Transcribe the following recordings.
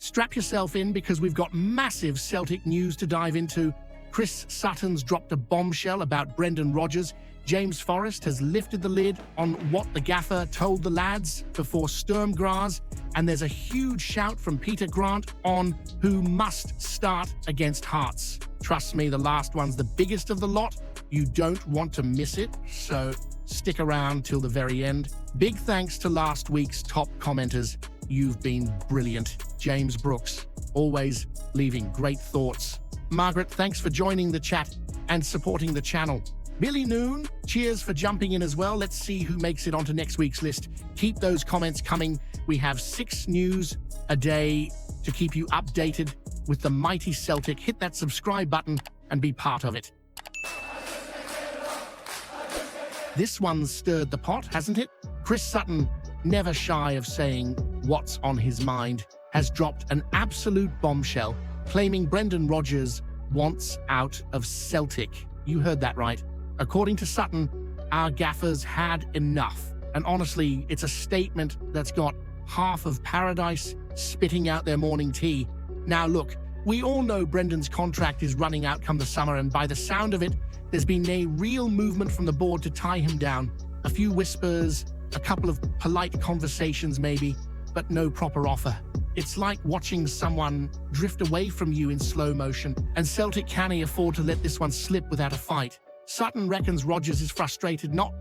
Strap yourself in because we've got massive Celtic news to dive into. Chris Sutton's dropped a bombshell about Brendan Rodgers. James Forrest has lifted the lid on what the gaffer told the lads before Sturm Graz. And there's a huge shout from Peter Grant on who must start against Hearts. Trust me, the last one's the biggest of the lot. You don't want to miss it, so stick around till the very end. Big thanks to last week's top commenters. You've been brilliant. James Brooks, always leaving great thoughts. Margaret, thanks for joining the chat and supporting the channel. Billy Noon, cheers for jumping in as well. Let's see who makes it onto next week's list. Keep those comments coming. We have 6 news a day to keep you updated with the mighty Celtic. Hit that subscribe button and be part of it. This one's stirred the pot, hasn't it? Chris Sutton, never shy of saying what's on his mind, has dropped an absolute bombshell, claiming Brendan Rodgers wants out of Celtic. You heard that right. According to Sutton, our gaffers had enough. And honestly, it's a statement that's got half of paradise spitting out their morning tea. Now look, we all know Brendan's contract is running out come the summer, and by the sound of it, there's been a real movement from the board to tie him down. A few whispers, a couple of polite conversations maybe, but no proper offer. It's like watching someone drift away from you in slow motion, and Celtic can't afford to let this one slip without a fight. Sutton reckons Rodgers is frustrated not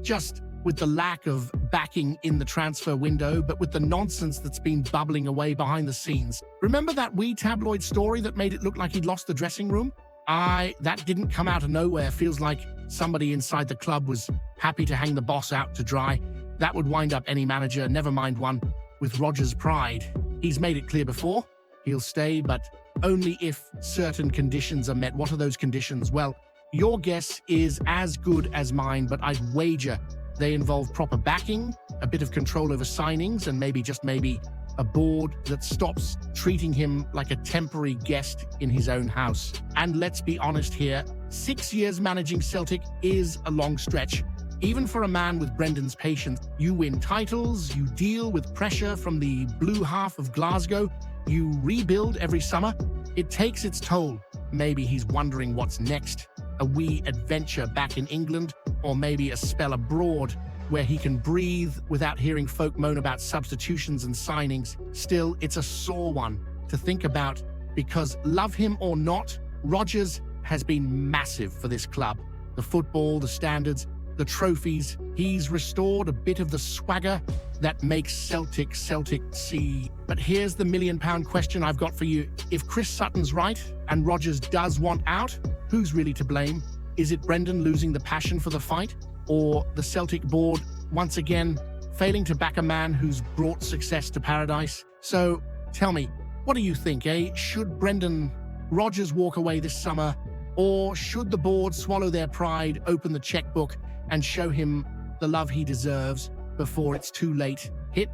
just with the lack of backing in the transfer window, but with the nonsense that's been bubbling away behind the scenes. Remember that wee tabloid story that made it look like he'd lost the dressing room? That didn't come out of nowhere. Feels like somebody inside the club was happy to hang the boss out to dry. That would wind up any manager, never mind one with Rodgers' pride. He's made it clear before, he'll stay, but only if certain conditions are met. What are those conditions? Well, your guess is as good as mine, but I'd wager they involve proper backing, a bit of control over signings, and maybe a board that stops treating him like a temporary guest in his own house. And let's be honest here, 6 years managing Celtic is a long stretch. Even for a man with Brendan's patience, you win titles, you deal with pressure from the blue half of Glasgow, you rebuild every summer. It takes its toll. Maybe he's wondering what's next. A wee adventure back in England, or maybe a spell abroad where he can breathe without hearing folk moan about substitutions and signings. Still, it's a sore one to think about because, love him or not, Rodgers has been massive for this club. The football, the standards, the trophies. He's restored a bit of the swagger that makes Celtic see. But here's the £1 million question I've got for you. If Chris Sutton's right and Rodgers does want out, who's really to blame? Is it Brendan losing the passion for the fight? Or the Celtic board, once again, failing to back a man who's brought success to paradise? So tell me, what do you think, eh? Should Brendan Rodgers walk away this summer? Or should the board swallow their pride, open the checkbook, and show him the love he deserves before it's too late? Hit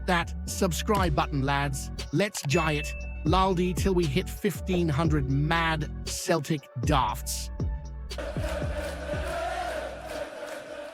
that subscribe button, lads. Let's jay it. Laldi till we hit 1,500 mad Celtic dafts.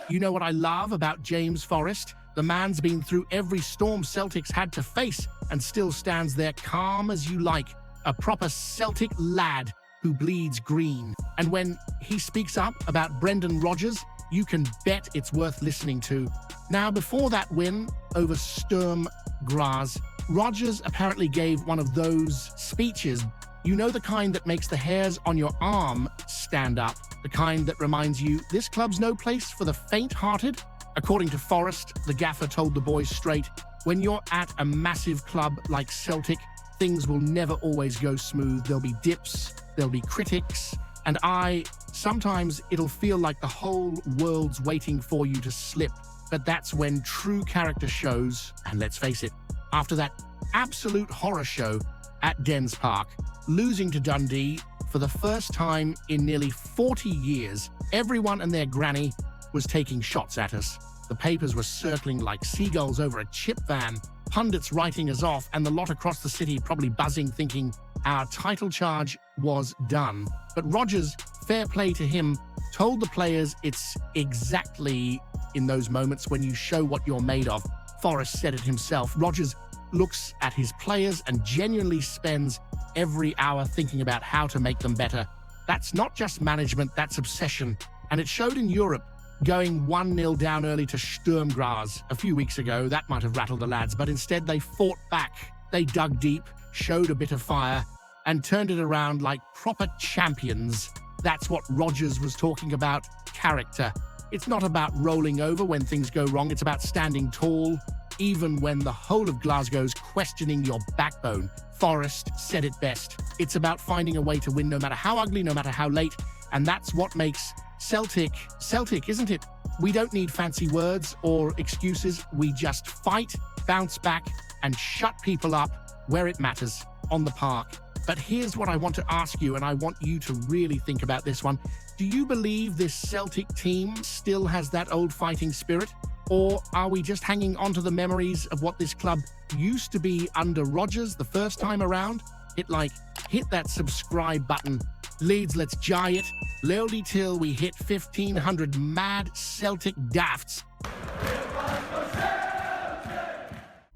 You know what I love about James Forrest? The man's been through every storm Celtics had to face and still stands there calm as you like. A proper Celtic lad who bleeds green. And when he speaks up about Brendan Rodgers, you can bet it's worth listening to. Now, before that win over Sturm Graz, Rodgers apparently gave one of those speeches. You know, the kind that makes the hairs on your arm stand up, the kind that reminds you this club's no place for the faint-hearted? According to Forrest, the gaffer told the boys straight, when you're at a massive club like Celtic, things will never always go smooth. There'll be dips, there'll be critics, and sometimes it'll feel like the whole world's waiting for you to slip. But that's when true character shows, and let's face it, after that absolute horror show at Dens Park, losing to Dundee for the first time in nearly 40 years, everyone and their granny was taking shots at us. The papers were circling like seagulls over a chip van, pundits writing us off, and the lot across the city probably buzzing, thinking our title charge was done. But Rodgers, fair play to him, told the players it's exactly in those moments when you show what you're made of. Forrest said it himself. Rodgers looks at his players and genuinely spends every hour thinking about how to make them better. That's not just management, that's obsession. And it showed in Europe, going 1-0 down early to Sturm Graz a few weeks ago. That might have rattled the lads, but instead they fought back. They dug deep, showed a bit of fire, and turned it around like proper champions. That's what Rodgers was talking about, character. It's not about rolling over when things go wrong, it's about standing tall, even when the whole of Glasgow's questioning your backbone. Forrest said it best. It's about finding a way to win no matter how ugly, no matter how late, and that's what makes Celtic, isn't it? We don't need fancy words or excuses. We just fight, bounce back, and shut people up where it matters, on the park. But here's what I want to ask you, and I want you to really think about this one. Do you believe this Celtic team still has that old fighting spirit? Or are we just hanging on to the memories of what this club used to be under Rodgers the first time around? Hit that subscribe button. Leeds, let's jai it. Slowly till we hit 1,500 mad Celtic dafts.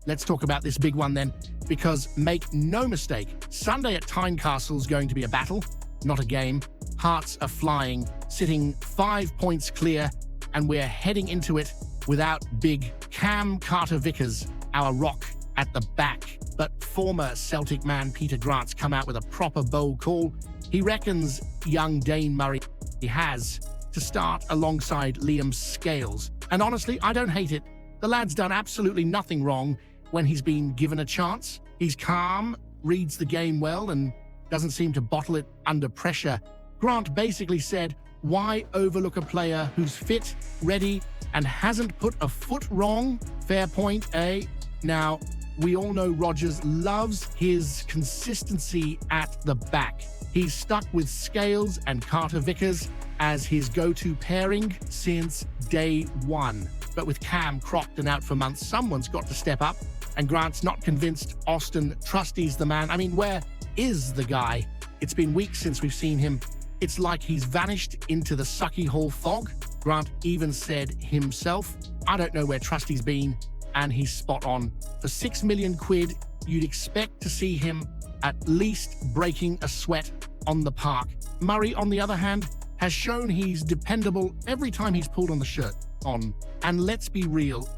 Let's talk about this big one then, because make no mistake, Sunday at Tynecastle's going to be a battle, not a game. Hearts are flying, sitting 5 points clear, and we're heading into it without big Cam Carter-Vickers, our rock at the back. But former Celtic man Peter Grant's come out with a proper bold call. He reckons young Dane Murray has to start alongside Liam Scales. And honestly, I don't hate it. The lad's done absolutely nothing wrong when he's been given a chance. He's calm, reads the game well, and doesn't seem to bottle it under pressure. Grant basically said, why overlook a player who's fit, ready, and hasn't put a foot wrong? Fair point, eh? Now, we all know Rodgers loves his consistency at the back. He's stuck with Scales and Carter-Vickers as his go-to pairing since day one. But with Cam crocked and out for months, someone's got to step up. And Grant's not convinced Austin Trusty's the man. I mean, where is the guy? It's been weeks since we've seen him. It's like he's vanished into the Sucky Hall fog. Grant even said himself, I don't know where Trusty's been, and he's spot on. For 6 million quid, you'd expect to see him at least breaking a sweat on the park. Murray, on the other hand, has shown he's dependable every time he's pulled on the shirt on. And let's be real,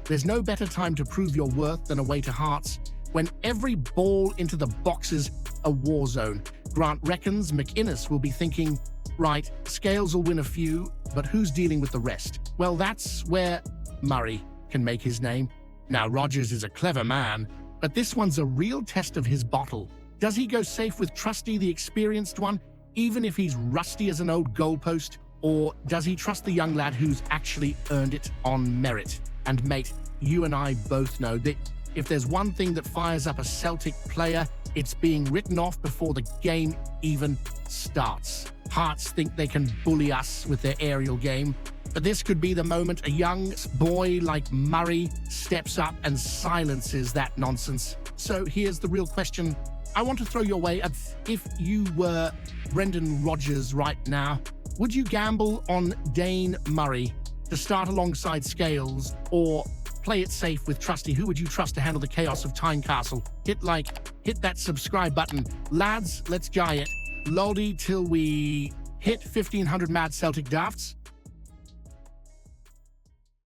there's no better time to prove your worth than away to Hearts, when every ball into the box is a war zone. Grant reckons McInnes will be thinking, right, Scales will win a few, but who's dealing with the rest? Well, that's where Murray can make his name. Now, Rodgers is a clever man, but this one's a real test of his bottle. Does he go safe with Trusty, the experienced one, even if he's rusty as an old goalpost? Or does he trust the young lad who's actually earned it on merit? And mate, you and I both know that if there's one thing that fires up a Celtic player, it's being written off before the game even starts. Hearts think they can bully us with their aerial game, but this could be the moment a young boy like Murray steps up and silences that nonsense. So here's the real question I want to throw your way. If you were Brendan Rodgers right now, would you gamble on Dane Murray to start alongside Scales, or play it safe with Trusty? Who would you trust to handle the chaos of Tynecastle? Hit that subscribe button. Lads, let's jai it. Loldy till we hit 1,500 mad Celtic dafts.